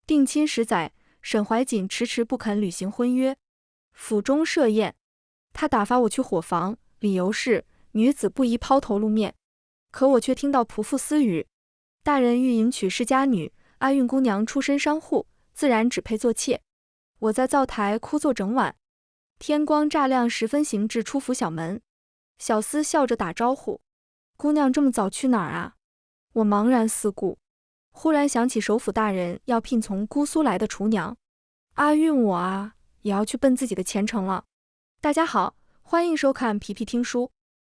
定亲10载，沈怀瑾迟迟不肯履行婚约。府中设宴，他打发我去伙房，理由是女子不宜抛头露面。可我却听到仆妇私语：大人欲迎娶世家女，阿运姑娘出身商户，自然只配做妾。我在灶台枯坐整晚，天光乍亮时分行至出府小门，小厮笑着打招呼：姑娘这么早去哪儿啊？我茫然四顾，忽然想起首府大人要聘从姑苏来的厨娘，阿运我啊，也要去奔自己的前程了。大家好，欢迎收看皮皮听书。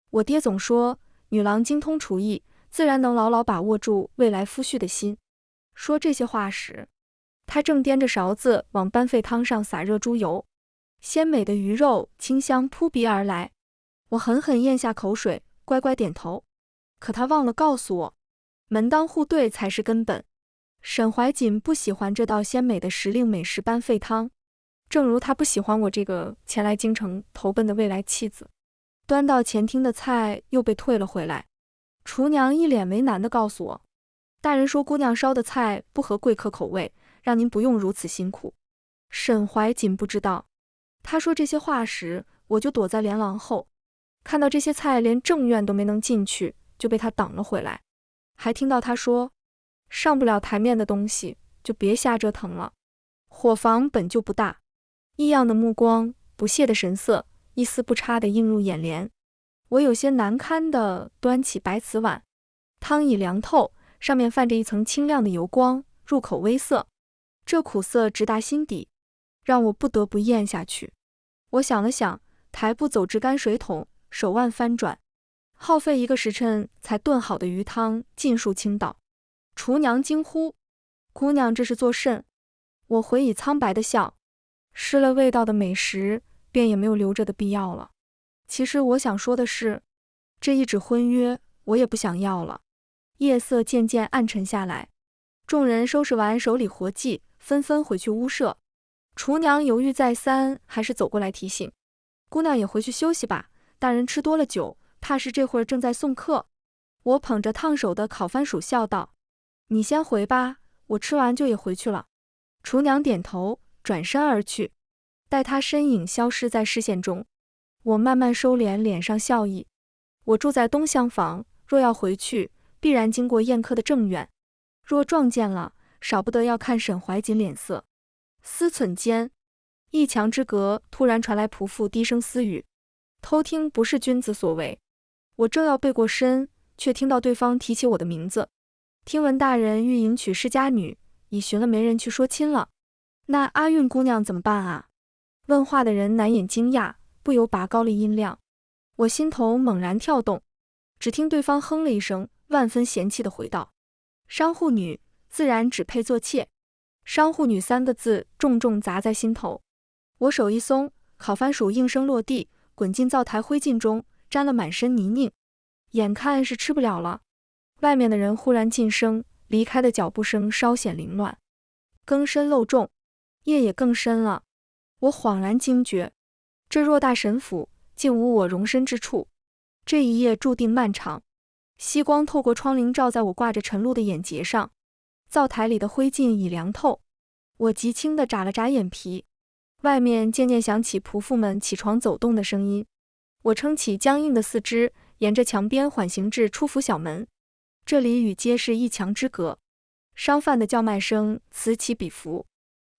我爹总说，女郎精通厨艺，自然能牢牢把握住未来夫婿的心。说这些话时，他正掂着勺子往斑沸汤上撒热猪油，鲜美的鱼肉清香扑鼻而来。我狠狠咽下口水，乖乖点头。可他忘了告诉我，门当户对才是根本。沈怀瑾不喜欢这道鲜美的时令美食斑沸汤，正如他不喜欢我这个前来京城投奔的未来妻子。端到前厅的菜又被退了回来，厨娘一脸为难地告诉我，大人说姑娘烧的菜不合贵客口味，让您不用如此辛苦。沈怀瑾不知道，他说这些话时，我就躲在帘廊后，看到这些菜连正院都没能进去，就被他挡了回来。还听到他说，上不了台面的东西就别瞎折腾了。伙房本就不大，异样的目光，不屑的神色，一丝不差地映入眼帘。我有些难堪地端起白瓷碗，汤已凉透，上面泛着一层清亮的油光，入口微涩，这苦涩直达心底，让我不得不咽下去。我想了想，抬步走至泔水桶，手腕翻转，耗费1个时辰才炖好的鱼汤尽数倾倒。厨娘惊呼：姑娘这是作甚？我回以苍白的笑，失了味道的美食，便也没有留着的必要了。其实我想说的是，这一纸婚约我也不想要了。夜色渐渐暗沉下来，众人收拾完手里活计，纷纷回去屋舍。厨娘犹豫再三，还是走过来提醒：姑娘也回去休息吧，大人吃多了酒，怕是这会儿正在送客。我捧着烫手的烤番薯笑道：你先回吧，我吃完就也回去了。厨娘点头，转身而去。待她身影消失在视线中，我慢慢收敛脸上笑意。我住在东厢房，若要回去，必然经过宴客的正院，若撞见了，少不得要看沈怀瑾脸色。思忖间，一墙之隔突然传来仆妇低声私语：偷听不是君子所为。我正要背过身，却听到对方提起我的名字。听闻大人欲迎娶世家女，已寻了媒人去说亲了。那阿运姑娘怎么办啊？问话的人难掩惊讶，不由拔高了音量。我心头猛然跳动，只听对方哼了一声，万分嫌弃地回道：商户女自然只配做妾。商户女3个字重重砸在心头。我手一松，烤番薯应声落地，滚进灶台灰烬中，沾了满身泥泞，眼看是吃不了了。外面的人忽然噤声，离开的脚步声稍显凌乱。更深漏重，夜也更深了。我恍然惊觉，这偌大沈府竟无我容身之处。这一夜注定漫长。夕光透过窗棂照在我挂着晨露的眼睫上，灶台里的灰烬已凉透。我极轻地眨了眨眼皮，外面渐渐响起仆妇们起床走动的声音。我撑起僵硬的四肢，沿着墙边缓行至出府小门。这里与街是一墙之隔，商贩的叫卖声此起彼伏。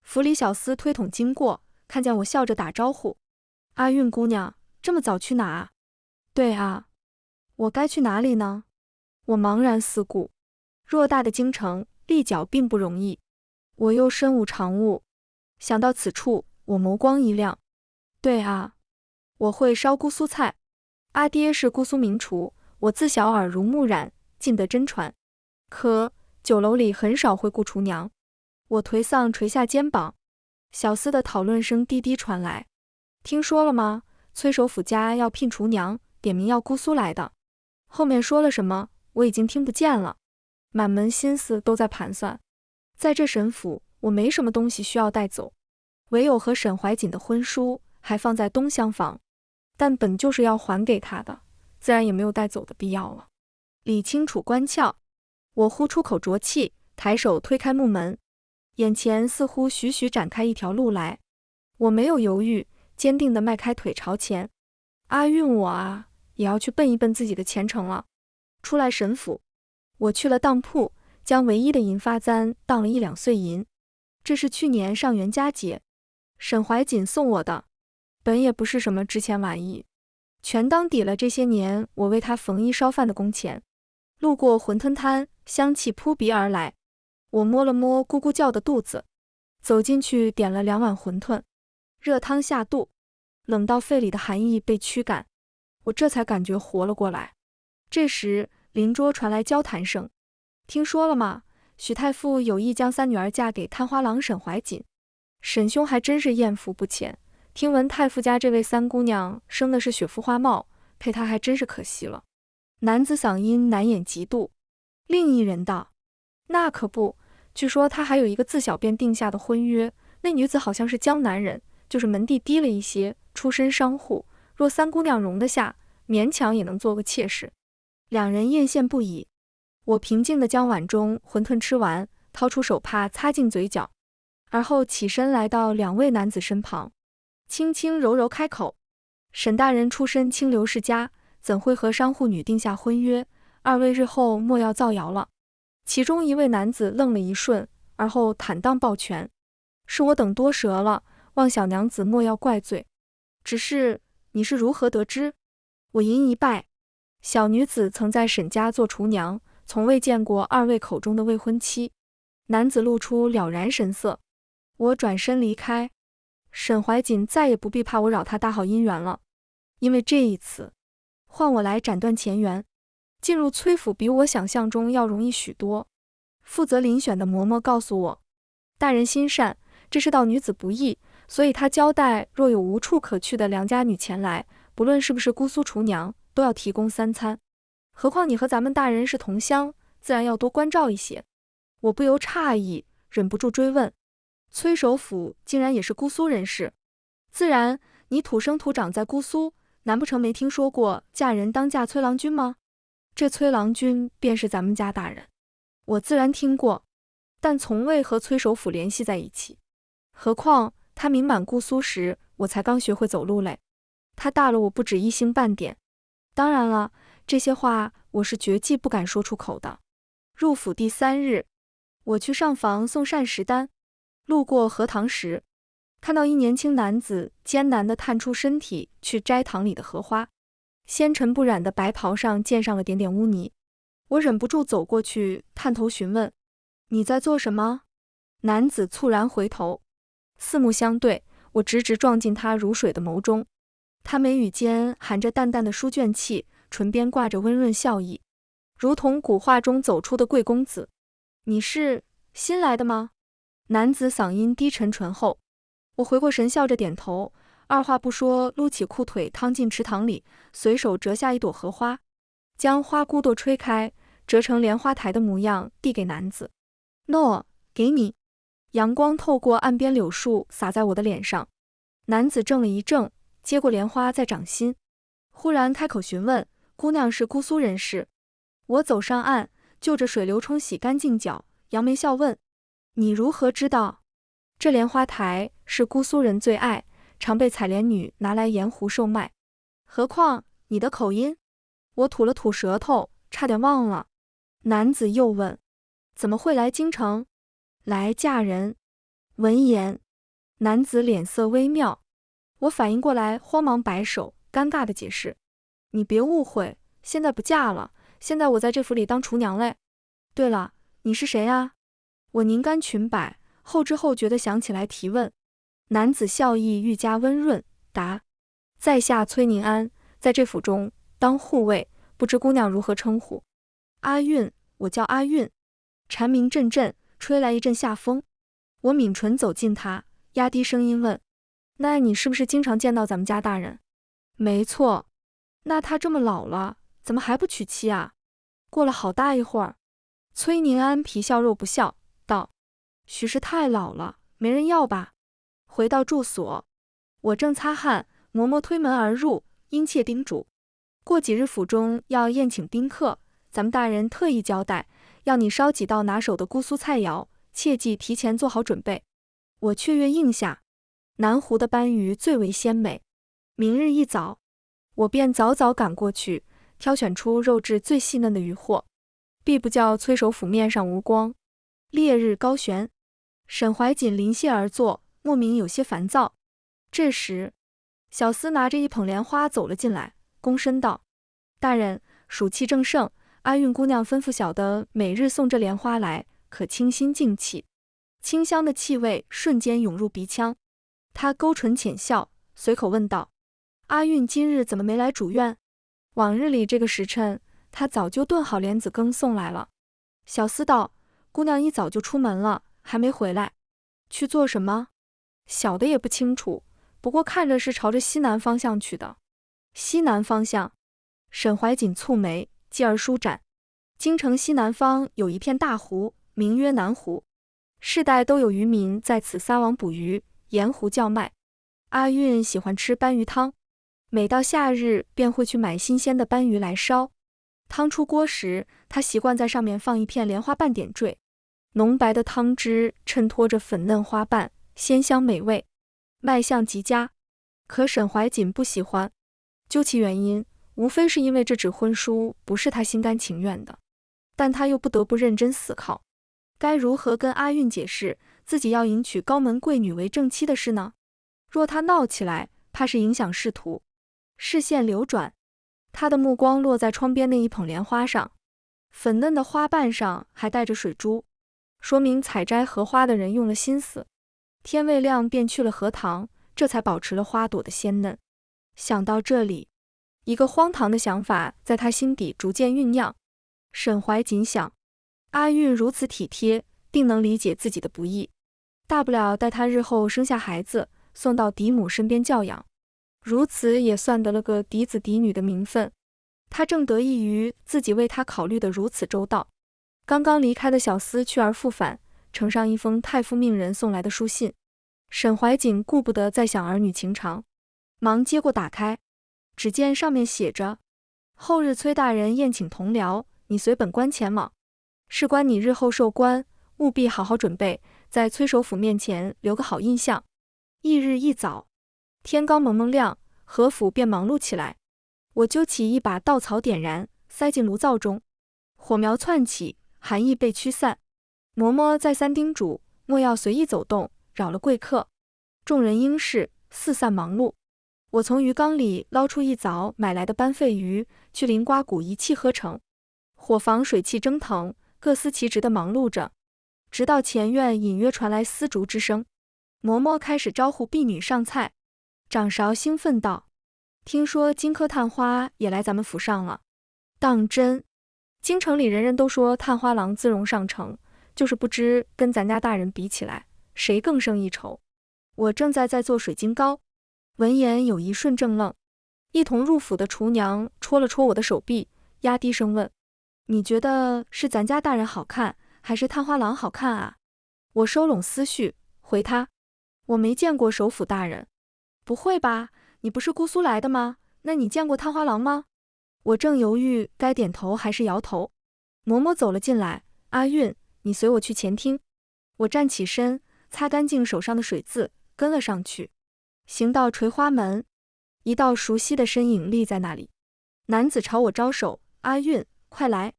府里小厮推桶经过，看见我笑着打招呼：阿运姑娘，这么早去哪啊？对啊，我该去哪里呢？我茫然四顾，偌大的京城，立脚并不容易，我又身无长物。想到此处，我眸光一亮。对啊，我会烧姑苏菜，阿爹是姑苏名厨，我自小耳濡目染，尽得真传。可酒楼里很少会顾厨娘。我颓丧垂下肩膀，小厮的讨论声低低传来：听说了吗？崔首府家要聘厨娘，点名要姑苏来的。后面说了什么，我已经听不见了。满门心思都在盘算，在这沈府，我没什么东西需要带走，唯有和沈怀瑾的婚书还放在东厢房，但本就是要还给他的，自然也没有带走的必要了。理清楚关窍，我呼出口浊气，抬手推开木门，眼前似乎徐徐展开一条路来。我没有犹豫，坚定地迈开腿朝前。阿运我啊，也要去奔一奔自己的前程了。出来沈府，我去了当铺，将唯一的银发簪当了1两碎银。这是去年上元佳节，沈怀瑾送我的，本也不是什么值钱玩意，全当抵了这些年我为他缝衣烧饭的工钱。路过馄饨摊，香气扑鼻而来，我摸了摸咕咕叫的肚子，走进去点了2碗馄饨，热汤下肚，冷到肺里的寒意被驱赶，我这才感觉活了过来。这时邻桌传来交谈声，听说了吗？许太傅有意将3女儿嫁给探花郎沈怀瑾，沈兄还真是艳福不浅，听闻太傅家这位3姑娘生的是雪肤花貌，配他还真是可惜了。男子嗓音难掩嫉妒。另一人道：那可不，据说他还有一个自小便定下的婚约，那女子好像是江南人，就是门第低了一些，出身商户，若3姑娘容得下，勉强也能做个妾室。2人艳羡不已。我平静地将碗中馄饨吃完，掏出手帕擦净嘴角，而后起身来到2位男子身旁，轻轻柔柔开口：沈大人出身清流世家，怎会和商户女定下婚约？2位日后莫要造谣了。其中一位男子愣了一瞬，而后坦荡抱拳：是我等多舌了，望小娘子莫要怪罪。只是你是如何得知？我吟一拜：小女子曾在沈家做厨娘，从未见过2位口中的未婚妻。男子露出了然神色。我转身离开，沈怀瑾再也不必怕我扰他大好姻缘了，因为这一次换我来斩断前缘。进入崔府比我想象中要容易许多。负责遴选的嬷嬷告诉我，大人心善，这世道女子不易，所以他交代若有无处可去的良家女前来，不论是不是姑苏厨娘，都要提供3餐。何况你和咱们大人是同乡，自然要多关照一些。我不由诧异，忍不住追问：崔首府竟然也是姑苏人士？自然，你土生土长在姑苏，难不成没听说过嫁人当嫁崔郎君吗？这崔郎君便是咱们家大人。我自然听过，但从未和崔首府联系在一起。何况他名满姑苏时，我才刚学会走路嘞。他大了我不止1星半点。当然了，这些话我是绝技不敢说出口的。入府第3日，我去上房送膳食单，路过荷塘时，看到一年轻男子艰难地探出身体去摘塘里的荷花，纤尘不染的白袍上溅上了点点污泥。我忍不住走过去探头询问：你在做什么？男子猝然回头，四目相对，我直直撞进他如水的眸中。他眉宇间含着淡淡的书卷气，唇边挂着温润笑意，如同古画中走出的贵公子。你是新来的吗？男子嗓音低沉醇厚。我回过神，笑着点头，二话不说撸起裤腿趟进池塘里，随手折下一朵荷花，将花骨朵吹开，折成莲花台的模样递给男子。喏，给你。阳光透过岸边柳树洒在我的脸上，男子怔了一怔，接过莲花在掌心，忽然开口询问：姑娘是姑苏人士？我走上岸，就着水流冲洗干净脚，扬眉笑问：你如何知道？这莲花台是姑苏人最爱，常被采莲女拿来盐湖售卖。何况你的口音？我吐了吐舌头，差点忘了。男子又问：怎么会来京城？来嫁人。闻言，男子脸色微妙，我反应过来，慌忙摆手，尴尬的解释：你别误会，现在不嫁了，现在我在这府里当厨娘嘞。对了，你是谁啊？我拧干裙摆，后知后觉地想起来提问。男子笑意愈加温润，答：在下崔宁安，在这府中当护卫，不知姑娘如何称呼？阿运，我叫阿运。蝉鸣阵阵，吹来一阵夏风。我抿唇走近他，压低声音问：那你是不是经常见到咱们家大人？没错。那他这么老了，怎么还不娶妻啊？过了好大一会儿，崔宁安皮笑肉不笑，道：许是太老了，没人要吧。回到住所，我正擦汗，嬷嬷推门而入，殷切叮嘱：过几日府中要宴请宾客，咱们大人特意交代，要你烧几道拿手的姑苏菜肴，切记提前做好准备。我雀跃应下，南湖的斑鱼最为鲜美。明日一早，我便早早赶过去，挑选出肉质最细嫩的鱼货，必不叫崔首府面上无光。烈日高悬，沈怀瑾临泻而坐，莫名有些烦躁。这时，小厮拿着一捧莲花走了进来，躬身道：“大人，暑气正盛，阿韵姑娘吩咐小的每日送这莲花来，可清心静气。”清香的气味瞬间涌入鼻腔，他勾唇浅笑，随口问道：“阿韵今日怎么没来主院？往日里这个时辰，她早就炖好莲子羹送来了。”小厮道：“姑娘一早就出门了，还没回来。去做什么？小的也不清楚，不过看着是朝着西南方向去的。”西南方向？沈怀瑾蹙眉，继而舒展。京城西南方有一片大湖，名曰南湖，世代都有渔民在此撒网捕鱼，沿湖叫卖。阿韵喜欢吃斑鱼汤，每到夏日便会去买新鲜的斑鱼来烧。汤出锅时，她习惯在上面放一片莲花瓣点缀，浓白的汤汁衬托着粉嫩花瓣，鲜香美味，卖相极佳。可沈怀瑾不喜欢，究其原因，无非是因为这纸婚书不是他心甘情愿的，但他又不得不认真思考，该如何跟阿韵解释自己要迎娶高门贵女为正妻的事呢？若他闹起来，怕是影响仕途。视线流转，他的目光落在窗边那一捧莲花上，粉嫩的花瓣上还带着水珠，说明采摘荷花的人用了心思。天未亮便去了荷塘，这才保持了花朵的鲜嫩。想到这里，一个荒唐的想法在他心底逐渐酝酿。沈怀瑾想，阿韵如此体贴，定能理解自己的不易，大不了待他日后生下孩子，送到嫡母身边教养，如此也算得了个嫡子嫡女的名分。他正得意于自己为他考虑得如此周到。刚刚离开的小厮去而复返，呈上一封太傅命人送来的书信。沈怀瑾顾不得再想儿女情长，忙接过打开，只见上面写着：后日崔大人宴请同僚，你随本官前往，事关你日后受官，务必好好准备，在崔首府面前留个好印象。翌日一早，天刚蒙蒙亮，何府便忙碌起来。我揪起一把稻草点燃，塞进炉灶中，火苗窜起，寒意被驱散。嬷嬷再三叮嘱，莫要随意走动，扰了贵客。众人应是，四散忙碌。我从鱼缸里捞出一早买来的斑肺鱼，去淋瓜骨一气呵成。伙房水气蒸腾，各司其职地忙碌着，直到前院隐约传来丝竹之声。嬷嬷开始招呼婢女上菜。掌勺兴奋道：“听说荆轲探花也来咱们府上了。”当真？京城里人人都说探花郎姿容上乘，就是不知跟咱家大人比起来，谁更胜一筹。我正在做水晶糕。闻言有一瞬怔愣，一同入府的厨娘戳了戳我的手臂，压低声问：“你觉得是咱家大人好看，还是探花郎好看啊？”我收拢思绪，回他：“我没见过首府大人。”“不会吧，你不是姑苏来的吗？那你见过探花郎吗？”我正犹豫该点头还是摇头，嬷嬷走了进来：“阿韵，你随我去前厅。”我站起身，擦干净手上的水渍，跟了上去。行到垂花门，一道熟悉的身影立在那里。男子朝我招手：“阿韵，快来！”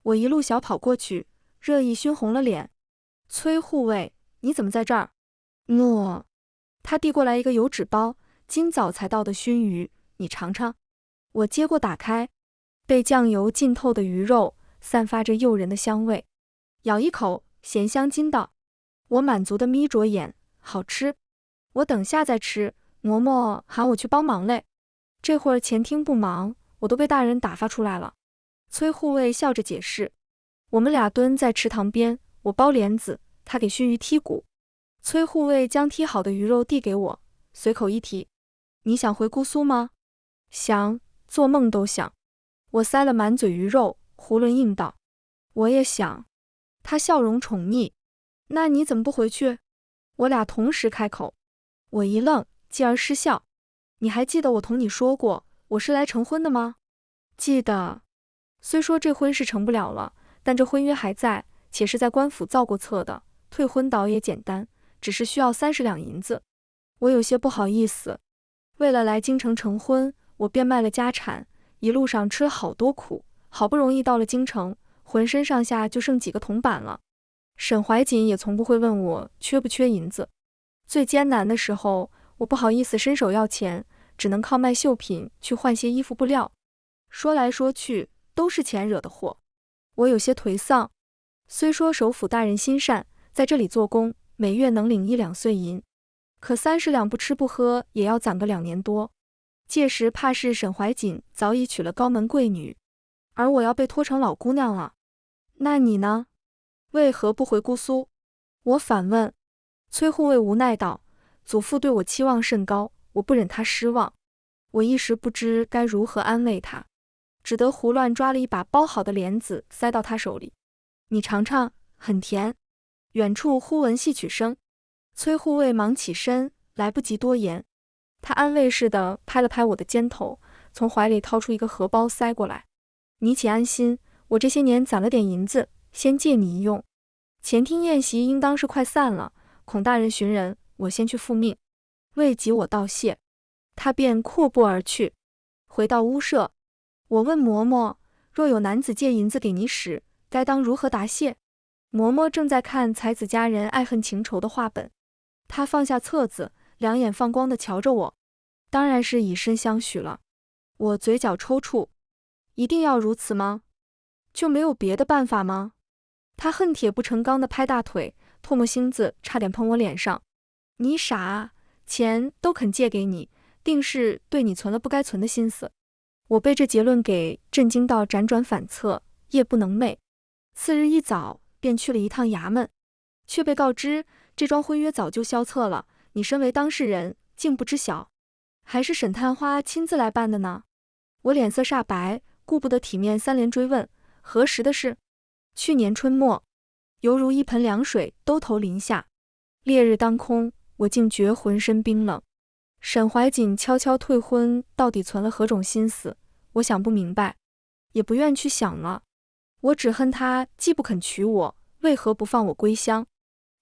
我一路小跑过去，热意熏红了脸。“崔护卫，你怎么在这儿？”“诺。”他递过来一个油纸包，今早才到的熏鱼，你尝尝。我接过打开，被酱油浸透的鱼肉散发着诱人的香味，咬一口，咸香津道。我满足地眯着眼，好吃。我等下再吃，嬷嬷喊我去帮忙嘞。这会儿前厅不忙，我都被大人打发出来了。崔护卫笑着解释：“我们俩蹲在池塘边，我包莲子，他给熏鱼剔骨。”崔护卫将剔好的鱼肉递给我，随口一提：“你想回姑苏吗？”“想，做梦都想。”我塞了满嘴鱼肉，囫囵应道：“我也想。”他笑容宠溺：“那你怎么不回去？”我俩同时开口。我一愣，继而失笑：“你还记得我同你说过，我是来成婚的吗？”“记得。虽说这婚是成不了了，但这婚约还在，且是在官府造过册的，退婚倒也简单，只是需要30两银子。我有些不好意思，为了来京城成婚，我便卖了家产，一路上吃了好多苦，好不容易到了京城，浑身上下就剩几个铜板了。沈怀瑾也从不会问我缺不缺银子。最艰难的时候，我不好意思伸手要钱，只能靠卖绣品去换些衣服布料。说来说去，都是钱惹的祸。我有些颓丧。虽说首府大人心善，在这里做工，每月能领1两碎银，可30两不吃不喝也要攒个2年多。届时怕是沈怀瑾早已娶了高门贵女，而我要被拖成老姑娘了。那你呢？为何不回姑苏？我反问。崔护卫无奈道：祖父对我期望甚高，我不忍他失望。我一时不知该如何安慰他，只得胡乱抓了一把包好的莲子塞到他手里。你尝尝，很甜。远处忽闻戏曲声，崔护卫忙起身，来不及多言。他安慰似的拍了拍我的肩头，从怀里掏出一个荷包塞过来。你且安心，我这些年攒了点银子，先借你一用。前厅宴席应当是快散了，孔大人寻人，我先去复命。未及我道谢，他便阔步而去。回到屋舍，我问嬷嬷，若有男子借银子给你使，该当如何答谢？嬷嬷正在看才子佳人爱恨情仇的话本，她放下册子，两眼放光地瞧着我，当然是以身相许了。我嘴角抽搐，一定要如此吗？就没有别的办法吗？她恨铁不成钢地拍大腿，唾沫星子差点喷我脸上。你傻啊，钱都肯借给你，定是对你存了不该存的心思。我被这结论给震惊到辗转反侧，夜不能寐。次日一早便去了一趟衙门，却被告知这桩婚约早就消册了，你身为当事人竟不知晓，还是沈探花亲自来办的呢？我脸色煞白，顾不得体面3连追问，何时的事？去年春末，犹如一盆凉水兜头淋下。烈日当空，我竟觉浑身冰冷。沈怀瑾悄悄退婚，到底存了何种心思？我想不明白，也不愿去想了。我只恨他既不肯娶我，为何不放我归乡？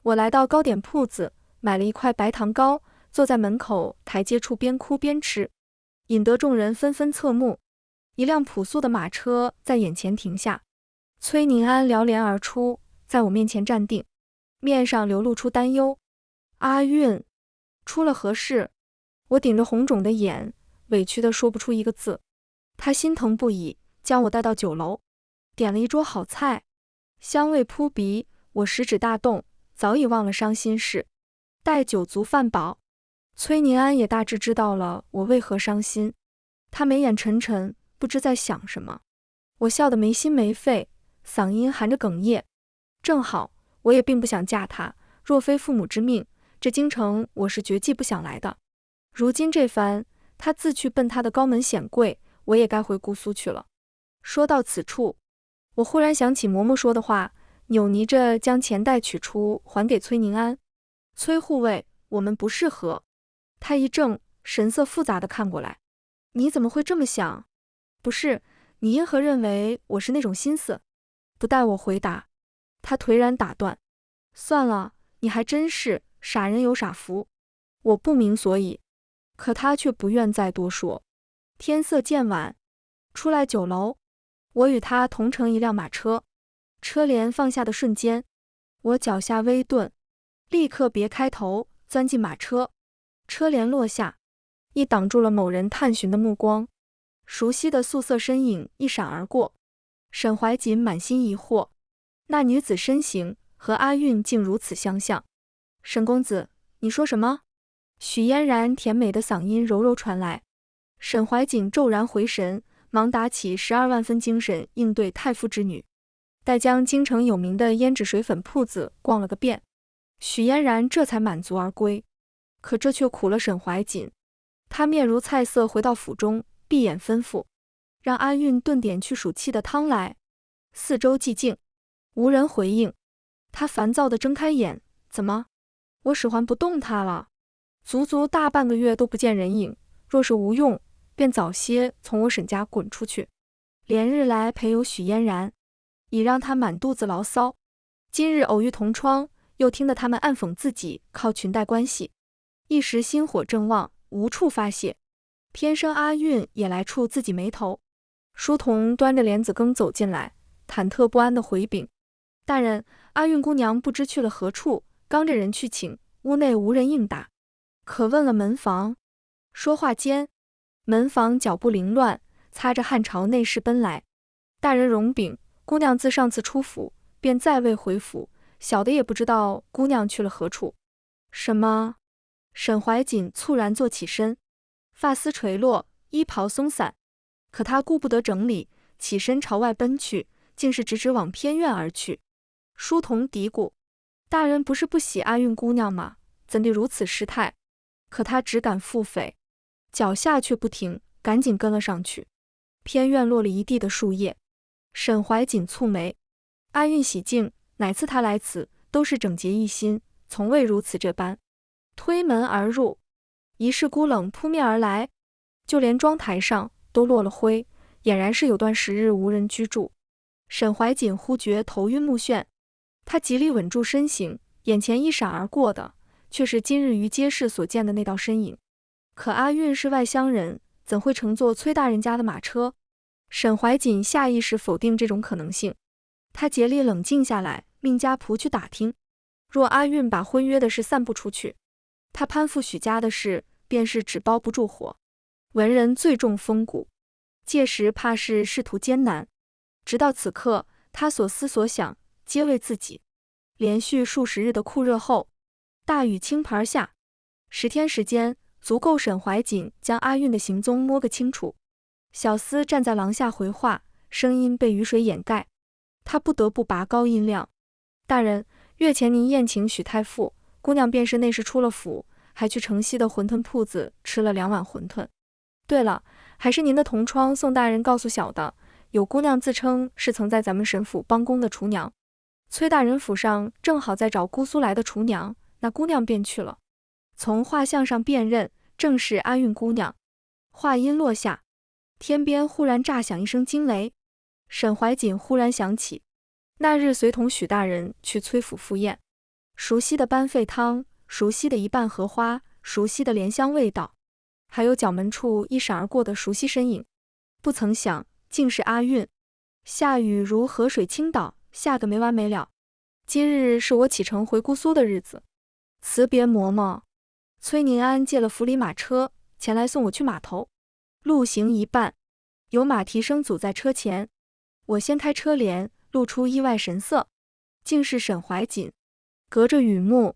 我来到糕点铺子，买了一块白糖糕，坐在门口台阶处边哭边吃，引得众人纷纷侧目。一辆朴素的马车在眼前停下，崔宁安撩帘而出，在我面前站定，面上流露出担忧。阿韵，出了何事？我顶着红肿的眼，委屈地说不出一个字。他心疼不已，将我带到酒楼，点了一桌好菜，香味扑鼻，我食指大动，早已忘了伤心事。待酒足饭饱，崔宁安也大致知道了我为何伤心，他眉眼沉沉，不知在想什么。我笑得没心没肺，嗓音含着哽咽。正好，我也并不想嫁他，若非父母之命，这京城我是绝技不想来的。如今这番，他自去奔他的高门显贵，我也该回姑苏去了。说到此处，我忽然想起嬷嬷说的话，扭捏着将钱袋取出还给崔宁安。崔护卫，我们不适合。他一怔，神色复杂地看过来。你怎么会这么想？不是，你因何认为我是那种心思？不待我回答，他颓然打断。算了，你还真是傻人有傻福。我不明所以，可他却不愿再多说。天色渐晚，出来酒楼，我与他同乘一辆马车。车帘放下的瞬间，我脚下微顿，立刻别开头，钻进马车。车帘落下，亦挡住了某人探寻的目光。熟悉的素色身影一闪而过，沈怀瑾满心疑惑，那女子身形和阿韵竟如此相像。沈公子，你说什么？许嫣然甜美的嗓音柔柔传来。沈怀瑾骤然回神，忙打起12万分精神应对太夫之女。待将京城有名的胭脂水粉铺子逛了个遍，许嫣然这才满足而归。可这却苦了沈怀瑾，他面如菜色回到府中，闭眼吩咐，让阿韵炖点去暑气的汤来。四周寂静，无人回应。他烦躁地睁开眼，怎么？我使唤不动他了？足足大半个月都不见人影，若是无用，便早些从我沈家滚出去。连日来陪有许嫣然，已让他满肚子牢骚。今日偶遇同窗，又听得他们暗讽自己靠裙带关系，一时心火正旺，无处发泄。偏生阿韵也来触自己眉头。书童端着莲子羹走进来，忐忑不安地回禀：大人，阿韵姑娘不知去了何处，刚着人去请，屋内无人应答，可问了门房。说话间，门房脚步凌乱，擦着汗朝内室奔来。大人容禀，姑娘自上次出府，便再未回府，小的也不知道姑娘去了何处。什么？沈怀瑾猝然坐起身，发丝垂落，衣袍松散，可他顾不得整理，起身朝外奔去，竟是直直往偏院而去。书童嘀咕：大人不是不喜阿韵姑娘吗？怎地如此失态？可他只敢腹诽，脚下却不停，赶紧跟了上去。偏院落了一地的树叶。沈怀瑾蹙眉：阿韵喜静，乃次他来此，都是整洁一心，从未如此这般。推门而入，一室孤冷扑面而来，就连妆台上都落了灰，俨然是有段时日无人居住。沈怀瑾忽觉头晕目眩，他极力稳住身形，眼前一闪而过的却是今日于街市所见的那道身影。可阿韵是外乡人，怎会乘坐崔大人家的马车？沈怀瑾下意识否定这种可能性，他竭力冷静下来，命家仆去打听，若阿韵把婚约的事散布出去，他攀附许家的事便是纸包不住火。文人最重风骨，届时怕是仕途艰难。直到此刻，他所思所想皆为自己。连续数十日的酷热后，大雨倾盆下，10天时间足够沈怀瑾将阿韵的行踪摸个清楚。小厮站在廊下回话，声音被雨水掩盖，他不得不拔高音量：大人，月前您宴请许太傅，姑娘便是那时出了府，还去城西的馄饨铺子吃了2碗馄饨。对了，还是您的同窗宋大人告诉小的，有姑娘自称是曾在咱们沈府帮工的厨娘，崔大人府上正好在找姑苏来的厨娘，那姑娘便去了。从画像上辨认，正是阿韵姑娘。话音落下，天边忽然炸响一声惊雷。沈怀瑾忽然想起，那日随同许大人去崔府赴宴，熟悉的班费汤，熟悉的一瓣荷花，熟悉的莲香味道，还有角门处一闪而过的熟悉身影，不曾想竟是阿韵。下雨如河水倾倒，下个没完没了。今日是我启程回姑苏的日子，辞别嬷嬷，崔宁安借了府里马车前来送我去码头。路行一半，有马蹄声阻在车前，我掀开车帘，露出意外神色，竟是沈怀瑾。隔着雨幕，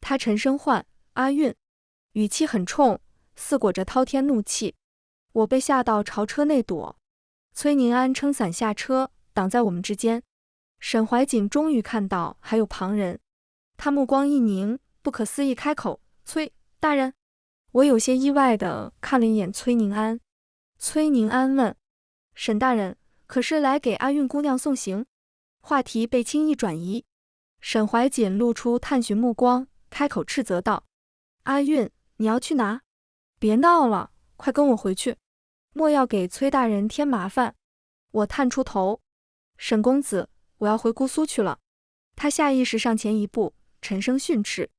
他沉声唤阿韵，语气很冲，似裹着滔天怒气。我被吓到朝车内躲，崔宁安撑伞下车，挡在我们之间。沈怀瑾终于看到还有旁人，他目光一凝，不可思议开口：崔大人。我有些意外地看了一眼崔宁安。崔宁安问：沈大人，可是来给阿韵姑娘送行？话题被轻易转移。沈怀瑾露出探寻目光，开口斥责道：阿韵，你要去哪？别闹了，快跟我回去，莫要给崔大人添麻烦。我探出头：沈公子，我要回姑苏去了。他下意识上前一步，沉声训斥：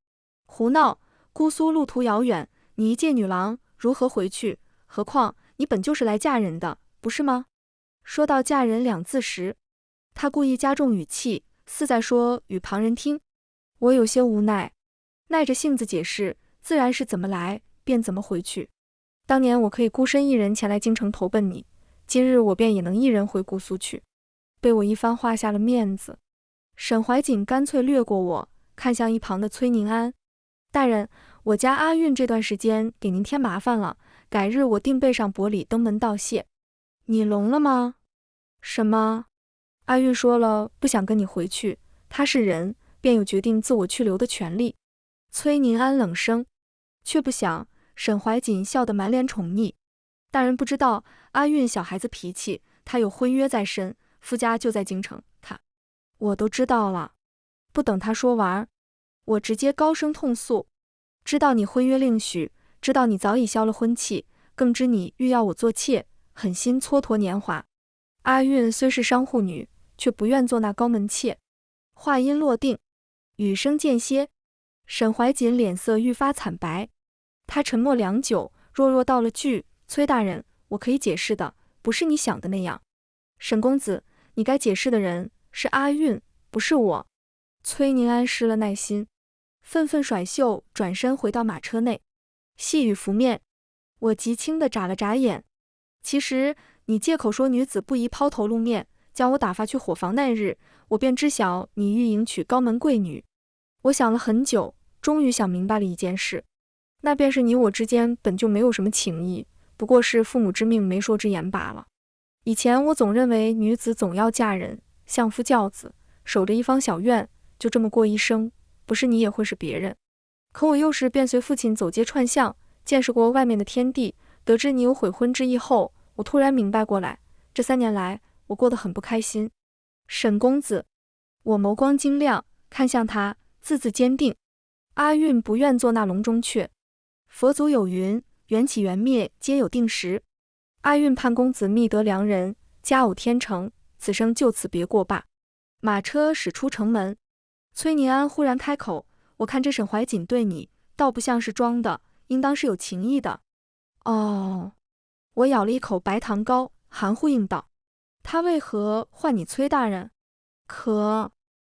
胡闹，姑苏路途遥远，你一介女郎如何回去？何况你本就是来嫁人的，不是吗？说到嫁人2字时，他故意加重语气，似在说与旁人听。我有些无奈，耐着性子解释，自然是怎么来便怎么回去。当年我可以孤身一人前来京城投奔你，今日我便也能一人回姑苏去。被我一番话下了面子。沈怀瑾干脆掠过我，看向一旁的崔宁安：大人，我家阿韵这段时间给您添麻烦了，改日我定备上薄礼登门道谢。你聋了吗？什么？阿韵说了不想跟你回去，她是人，便有决定自我去留的权利。崔宁安冷声，却不想沈怀瑾笑得满脸宠溺。大人不知道，阿韵小孩子脾气，她有婚约在身，夫家就在京城。我都知道了。不等他说完，我直接高声痛诉：知道你婚约另许，知道你早已消了婚契，更知你欲要我做妾，狠心蹉跎年华。阿韵虽是商户女，却不愿做那高门妾。话音落定，语声间歇。沈怀瑾脸色愈发惨白，他沉默良久，弱弱道了句：“崔大人，我可以解释的，不是你想的那样。沈公子，你该解释的人是阿运，不是我。”崔宁安失了耐心，愤愤甩袖，转身回到马车内。细雨拂面，我极轻地眨了眨眼。其实你借口说女子不宜抛头露面，将我打发去伙房那日，我便知晓你欲迎娶高门贵女。我想了很久，终于想明白了一件事，那便是你我之间本就没有什么情谊，不过是父母之命媒妁之言罢了。以前我总认为女子总要嫁人，相夫教子，守着一方小院，就这么过一生，不是你也会是别人。可我又是便随父亲走街串巷，见识过外面的天地，得知你有悔婚之意后，我突然明白过来，这3年来我过得很不开心。沈公子，我眸光晶亮，看向他，字字坚定。阿运不愿做那笼中雀。佛祖有云，缘起缘灭皆有定时。阿运盼公子觅得良人，佳偶天成，此生就此别过罢。马车驶出城门，崔宁安忽然开口：“我看这沈怀瑾对你，倒不像是装的，应当是有情意的。”哦，我咬了一口白糖糕，含糊应道：“他为何唤你崔大人？”可……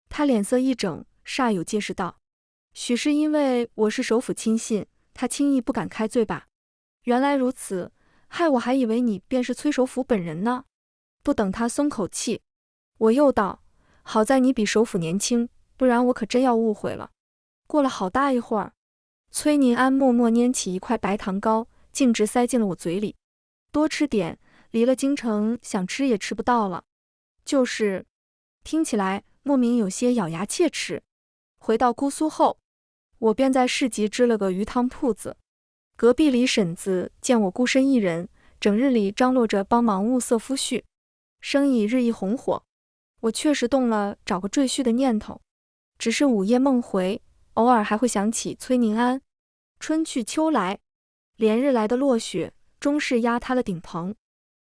他脸色一整，煞有介事道：“许是因为我是首府亲信，他轻易不敢开罪吧？原来如此，害我还以为你便是崔首府本人呢。”不等他松口气，我又道：“好在你比首府年轻，不然我可真要误会了。”过了好大一会儿，崔宁安默默拈起一块白糖糕，径直塞进了我嘴里。多吃点，离了京城，想吃也吃不到了。就是，听起来莫名有些咬牙切齿。回到姑苏后，我便在市集支了个鱼汤铺子。隔壁李婶子见我孤身一人，整日里张罗着帮忙物色夫婿，生意日益红火。我确实动了找个赘婿的念头，只是午夜梦回，偶尔还会想起崔宁安。春去秋来，连日来的落雪终是压塌了顶棚。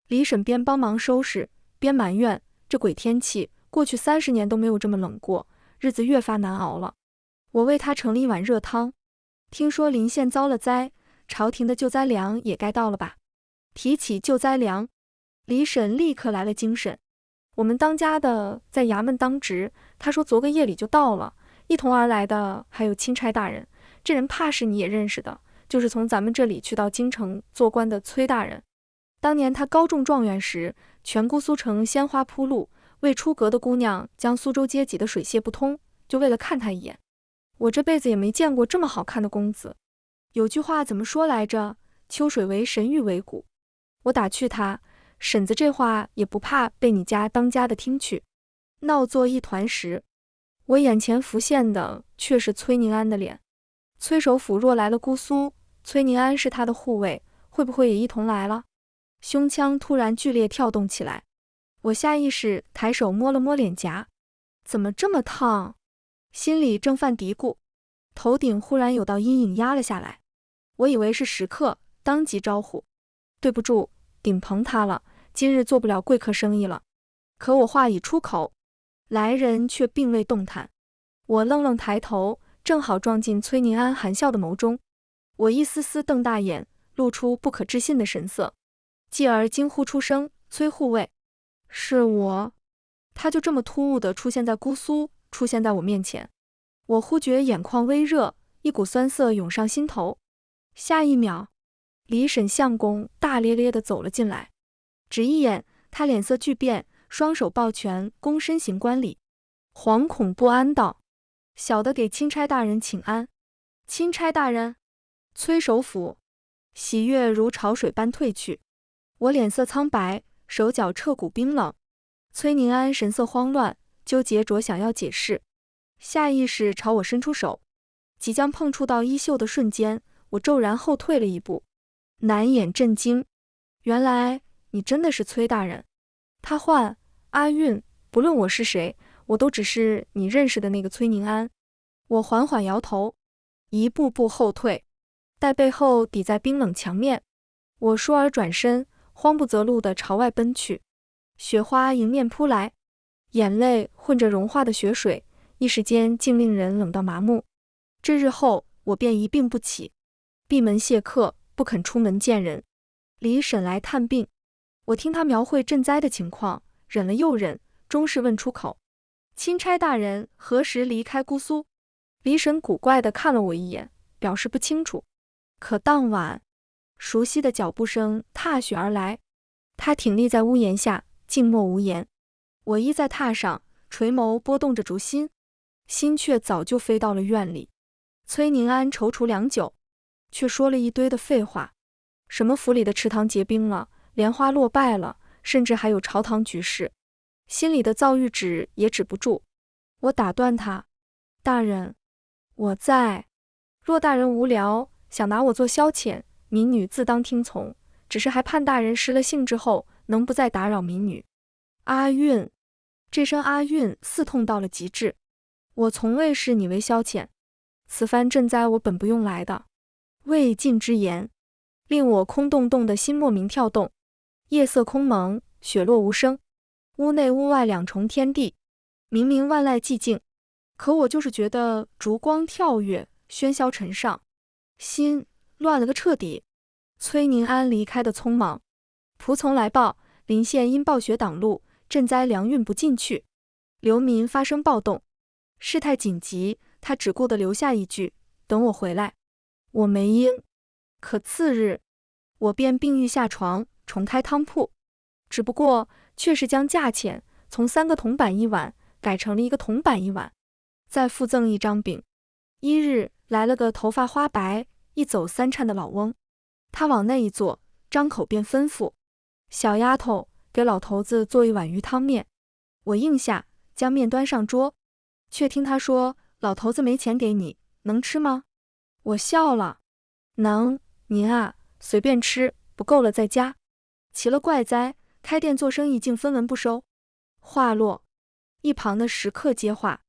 李婶边帮忙收拾，边埋怨这鬼天气，过去30年都没有这么冷过，日子越发难熬了。我为她盛了一碗热汤。听说临县遭了灾，朝廷的救灾粮也该到了吧？提起救灾粮，李婶立刻来了精神。我们当家的在衙门当值，他说昨个夜里就到了，一同而来的还有钦差大人，这人怕是你也认识的，就是从咱们这里去到京城做官的崔大人。当年他高中状元时，全姑苏城鲜花铺路，为出阁的姑娘将苏州街挤得水泄不通，就为了看他一眼。我这辈子也没见过这么好看的公子。有句话怎么说来着？秋水为神，玉为骨。我打趣他，婶子这话也不怕被你家当家的听去。闹作一团时，我眼前浮现的却是崔宁安的脸。崔首府若来了姑苏，崔宁安是他的护卫，会不会也一同来了？胸腔突然剧烈跳动起来，我下意识抬手摸了摸脸颊，怎么这么烫？心里正犯嘀咕，头顶忽然有道阴影压了下来。我以为是食客，当即招呼：“对不住，顶棚塌了，今日做不了贵客生意了。”可我话已出口，来人却并未动弹。我愣愣抬头，正好撞进崔宁安含笑的眸中。我一丝丝瞪大眼，露出不可置信的神色，继而惊呼出声：“崔护卫！”是我。他就这么突兀地出现在姑苏，出现在我面前。我忽觉眼眶微热，一股酸涩涌上心头。下一秒，李婶相公大咧咧地走了进来，只一眼，他脸色巨变，双手抱拳，躬身行观礼，惶恐不安道：“小的给钦差大人请安。”钦差大人，崔首府。喜悦如潮水般退去。我脸色苍白，手脚彻骨冰冷。崔宁安神色慌乱，纠结着想要解释，下意识朝我伸出手，即将碰触到衣袖的瞬间，我骤然后退了一步，难掩震惊。原来你真的是崔大人。他唤阿运，不论我是谁，我都只是你认识的那个崔宁安。我缓缓摇头，一步步后退，待背后抵在冰冷墙面。我倏尔转身，慌不择路地朝外奔去。雪花迎面扑来，眼泪混着融化的雪水，一时间竟令人冷到麻木。这日后，我便一病不起，闭门谢客，不肯出门见人。李婶来探病，我听他描绘赈灾的情况，忍了又忍，终是问出口：钦差大人何时离开姑苏？李婶古怪地看了我一眼，表示不清楚。可当晚，熟悉的脚步声踏雪而来，他挺立在屋檐下，静默无言。我依在榻上，垂眸拨动着烛心，心却早就飞到了院里。崔宁安踌躇良久，却说了一堆的废话，什么府里的池塘结冰了，莲花落败了，甚至还有朝堂局势，心里的躁郁止也止不住。我打断他：大人，我在。若大人无聊，想拿我做消遣，民女自当听从，只是还盼大人失了兴致后，能不再打扰民女。阿韵，这声阿韵似痛到了极致。我从未视你为消遣，此番赈灾我本不用来的。未尽之言，令我空洞洞的心莫名跳动。夜色空蒙，雪落无声，屋内屋外两重天地，明明万籁寂静，可我就是觉得烛光跳跃，喧嚣尘上，心乱了个彻底。崔宁安离开的匆忙，仆从来报，临县因暴雪挡路，赈灾粮运不进去，流民发生暴动，事态紧急，他只顾得留下一句：等我回来。我没应。可次日，我便病愈下床，重开汤铺，只不过却是将价钱从3个铜板一碗改成了1个铜板一碗，再附赠1张饼。一日来了个头发花白、一走3颤的老翁，他往内一坐，张口便吩咐：小丫头，给老头子做1碗鱼汤面。我应下，将面端上桌，却听他说：老头子没钱给你，能吃吗？我笑了：能，您啊，随便吃，不够了再加。奇了怪哉，开店做生意竟分文不收。话落，一旁的食客接话：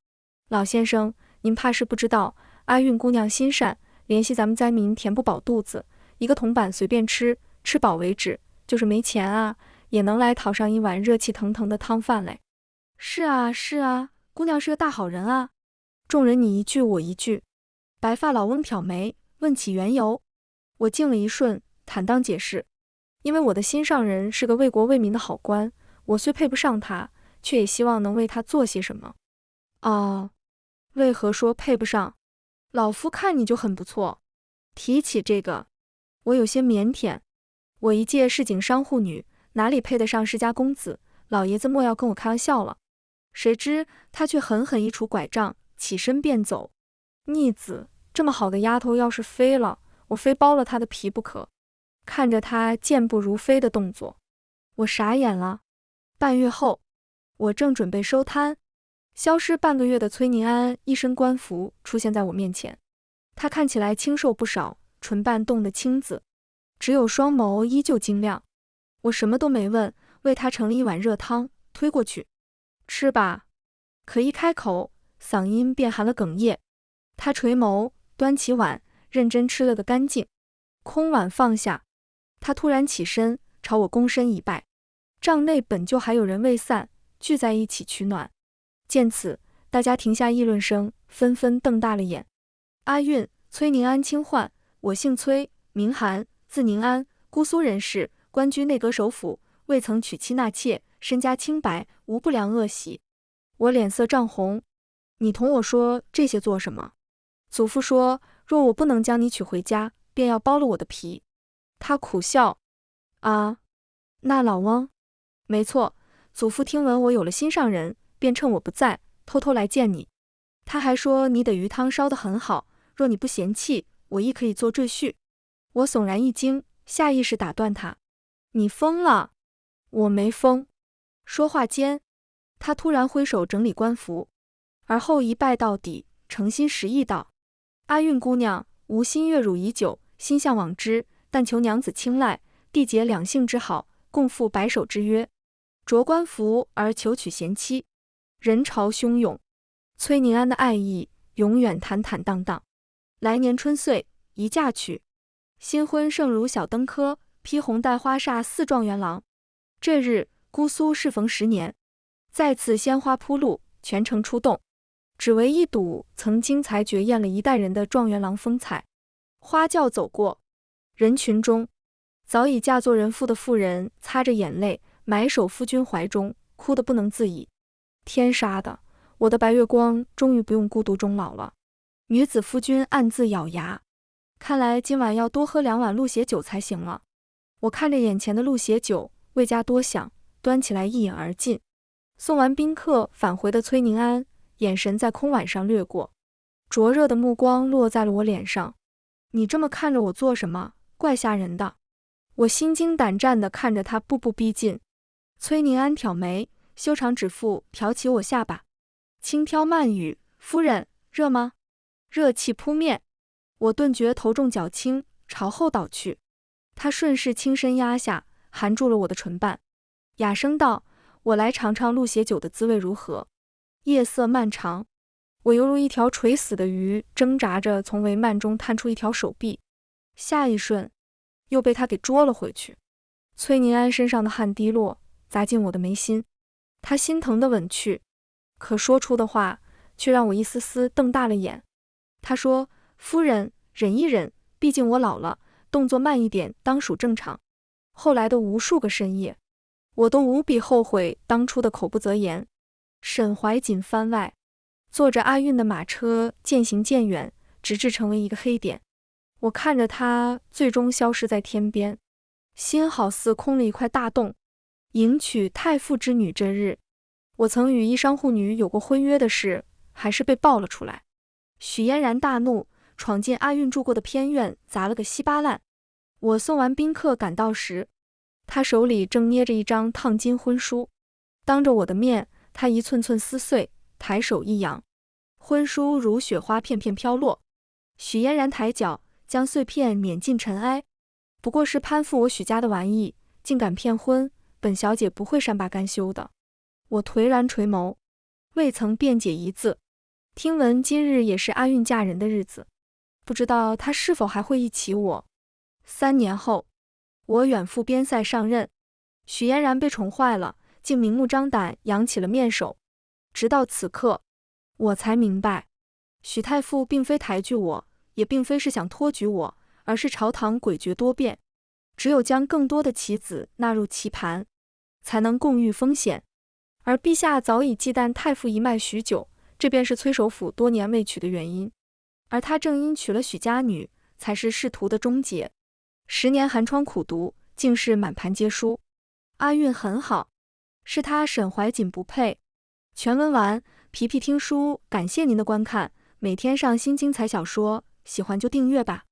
老先生，您怕是不知道，阿韵姑娘心善，怜惜咱们灾民填不饱肚子，1个铜板随便吃，吃饱为止，就是没钱啊，也能来讨上1碗热气腾腾的汤饭嘞。是啊，是啊，姑娘是个大好人啊。众人你一句我一句。白发老翁挑眉，问起缘由。我静了一瞬，坦荡解释：因为我的心上人是个为国为民的好官，我虽配不上他，却也希望能为他做些什么。哦，为何说配不上？老夫看你就很不错。提起这个，我有些腼腆。我一介市井商户女，哪里配得上世家公子？老爷子莫要跟我开玩笑了。谁知他却狠狠一杵拐杖，起身便走。逆子，这么好的丫头要是飞了，我非剥了她的皮不可。看着她健步如飞的动作，我傻眼了。半月后，我正准备收摊，消失半个月的崔宁安一身官服出现在我面前。他看起来清瘦不少，唇瓣冻得青紫，只有双眸依旧晶亮。我什么都没问，为他盛了1碗热汤，推过去：吃吧。可一开口，嗓音便含了哽咽。他垂眸，端起碗，认真吃了个干净。空碗放下，他突然起身，朝我躬身一拜。帐内本就还有人未散，聚在一起取暖。见此，大家停下议论声，纷纷瞪大了眼。阿韵，崔宁安亲唤，我姓崔，名涵，字宁安，姑苏人士，官居内阁首辅，未曾娶妻纳妾，身家清白，无不良恶习。我脸色涨红。你同我说这些做什么？祖父说，若我不能将你娶回家，便要剥了我的皮。他苦笑：啊，那老翁？没错，祖父听闻我有了心上人，便趁我不在，偷偷来见你。他还说你的鱼汤烧得很好，若你不嫌弃，我亦可以做赘婿。我悚然一惊，下意识打断他：你疯了？我没疯。说话间，他突然挥手整理官服，而后一拜到底，诚心实意道：阿韵姑娘，吾心悦汝已久，心向往之，但求娘子青睐，缔结两性之好，共赴白首之约。着官服而求娶贤妻，人潮汹涌。崔宁安的爱意永远坦坦荡荡。来年春岁，宜嫁娶。新婚盛如小登科，披红戴花煞4状元郎。这日，姑苏适逢10年，再次鲜花铺路，全城出动。只为一睹曾经才绝艳了一代人的状元郎风采。花轿走过，人群中，早已嫁作人妇的妇人擦着眼泪，埋首夫君怀中，哭得不能自已。天杀的，我的白月光终于不用孤独终老了。女子夫君暗自咬牙，看来今晚要多喝2碗鹿血酒才行了。我看着眼前的鹿血酒，未加多想，端起来一饮而尽。送完宾客返回的崔宁安，眼神在空碗上掠过，灼热的目光落在了我脸上。你这么看着我做什么？怪吓人的。我心惊胆战地看着他步步逼近。崔宁安挑眉，修长指腹挑起我下巴，轻佻慢语：“夫人，热吗？”热气扑面，我顿觉头重脚轻，朝后倒去。他顺势轻身压下，含住了我的唇瓣，哑声道：“我来尝尝鹿血酒的滋味如何？”夜色漫长，我犹如一条垂死的鱼，挣扎着从帷幔中探出一条手臂，下一瞬又被他给捉了回去。崔宁安身上的汗滴落，砸进我的眉心，他心疼地吻去，可说出的话却让我一丝丝瞪大了眼。他说：“夫人，忍一忍，毕竟我老了，动作慢一点当属正常。”后来的无数个深夜，我都无比后悔当初的口不择言。沈怀瑾番外，坐着阿运的马车渐行渐远，直至成为一个黑点。我看着他最终消失在天边，心好似空了一块大洞。迎娶太傅之女这日，我曾与一商户女有过婚约的事，还是被爆了出来。许嫣然大怒，闯进阿运住过的偏院，砸了个稀巴烂。我送完宾客赶到时，他手里正捏着一张烫金婚书，当着我的面，他一寸寸撕碎，抬手一扬，婚书如雪花片片飘落。许嫣然抬脚将碎片碾进尘埃，不过是攀附我许家的玩意，竟敢骗婚，本小姐不会善罢甘休的。我颓然垂眸，未曾辩解一字。听闻今日也是阿运嫁人的日子，不知道她是否还会忆起我。3年后，我远赴边塞上任，许嫣然被宠坏了，竟明目张胆扬起了面首。直到此刻，我才明白，许太傅并非抬举我，也并非是想托举我，而是朝堂诡谲多变，只有将更多的棋子纳入棋盘，才能共御风险。而陛下早已忌惮太傅一脉许久，这便是崔首府多年未娶的原因。而他正因娶了许家女，才是仕途的终结。10年寒窗苦读，竟是满盘皆输。阿运很好，是他沈怀瑾不配。全文完，皮皮听书，感谢您的观看，每天上新精彩小说，喜欢就订阅吧。